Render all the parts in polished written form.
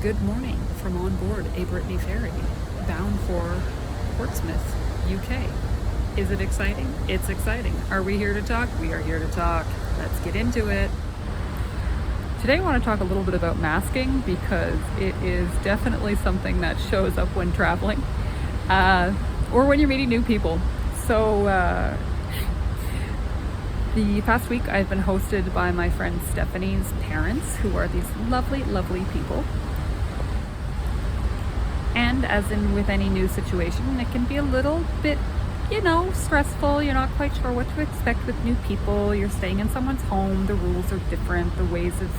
Good morning from on board a Brittany ferry bound for Portsmouth, UK. Is it exciting? It's exciting. Are we here to talk? We are here to talk. Let's get into it. Today I want to talk a little bit about masking because it is definitely something that shows up when traveling or when you're meeting new people. So the past week I've been hosted by my friend Stephanie's parents, who are these lovely, lovely people. And as in with any new situation, it can be a little bit, stressful. You're not quite sure what to expect with new people. You're staying in someone's home. The rules are different. The ways of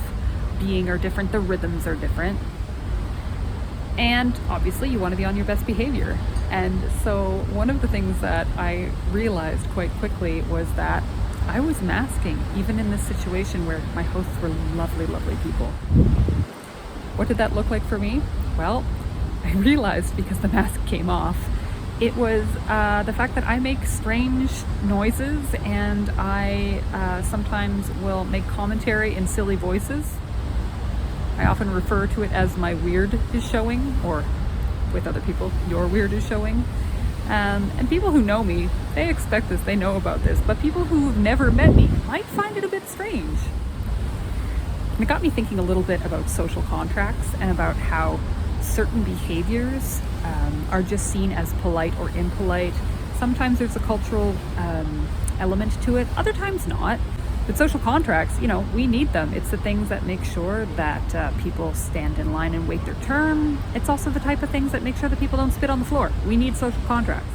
being are different. The rhythms are different. And obviously you want to be on your best behavior. And so one of the things that I realized quite quickly was that I was masking even in this situation where my hosts were lovely, lovely people. What did that look like for me? Well, I realized because the mask came off, it was the fact that I make strange noises and I sometimes will make commentary in silly voices. I often refer to it as my weird is showing, or with other people, your weird is showing. And people who know me, they expect this, they know about this, but people who've never met me might find it a bit strange. And it got me thinking a little bit about social contracts and about how certain behaviors are just seen as polite or impolite. Sometimes there's a cultural element to it, other times not. But social contracts, we need them. It's the things that make sure that people stand in line and wait their turn. It's also the type of things that make sure that people don't spit on the floor. We need social contracts.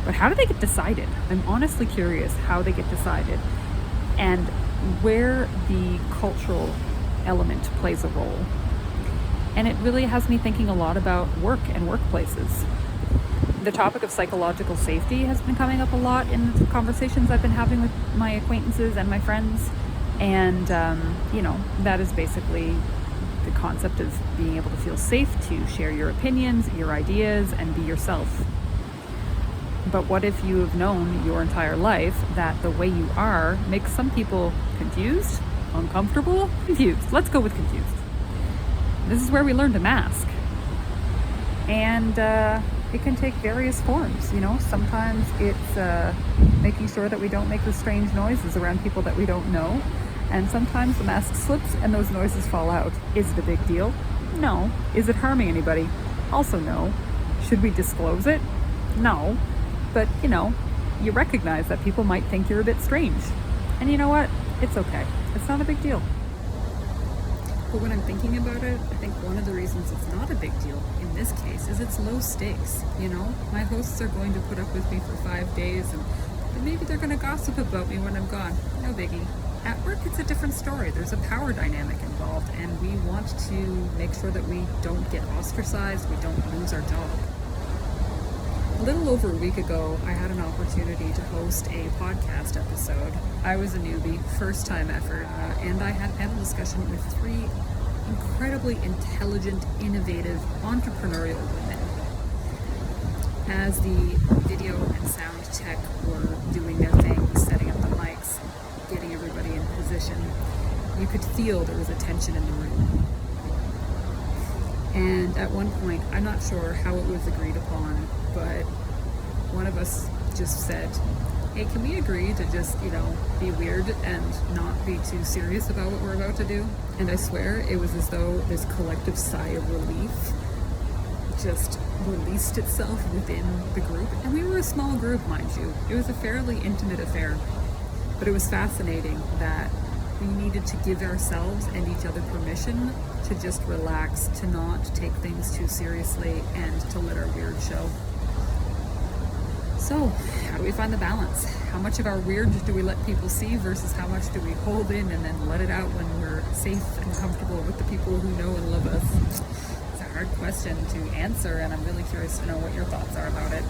But how do they get decided? I'm honestly curious how they get decided and where the cultural element plays a role. And it really has me thinking a lot about work and workplaces. The topic of psychological safety has been coming up a lot in the conversations I've been having with my acquaintances and my friends. And, that is basically the concept of being able to feel safe to share your opinions, your ideas, and be yourself. But what if you have known your entire life that the way you are makes some people confused, uncomfortable, confused? Let's go with confused. This is where we learn to mask. And it can take various forms, Sometimes it's making sure that we don't make the strange noises around people that we don't know. And sometimes the mask slips and those noises fall out. Is it a big deal? No. Is it harming anybody? Also no. Should we disclose it? No. But, you recognize that people might think you're a bit strange. And you know what? It's okay. It's not a big deal. But when I'm thinking about it, I think one of the reasons it's not a big deal in this case is it's low stakes, My hosts are going to put up with me for 5 days and maybe they're going to gossip about me when I'm gone. No biggie. At work, it's a different story. There's a power dynamic involved and we want to make sure that we don't get ostracized, we don't lose our job. A little over a week ago, I had an opportunity to host a podcast episode. I was a newbie, first time effort, and I had a discussion with 3 incredibly intelligent, innovative, entrepreneurial women. As the video and sound tech were doing their thing, setting up the mics, getting everybody in position, you could feel there was a tension in the room. And at one point, I'm not sure how it was agreed upon, but one of us just said, hey, can we agree to just, be weird and not be too serious about what we're about to do? And I swear it was as though this collective sigh of relief just released itself within the group. And we were a small group, mind you. It was a fairly intimate affair, but it was fascinating that we needed to give ourselves and each other permission to just relax, to not take things too seriously, and to let our weird show. So, how do we find the balance? How much of our weird do we let people see versus how much do we hold in and then let it out when we're safe and comfortable with the people who know and love us? It's a hard question to answer, and I'm really curious to know what your thoughts are about it.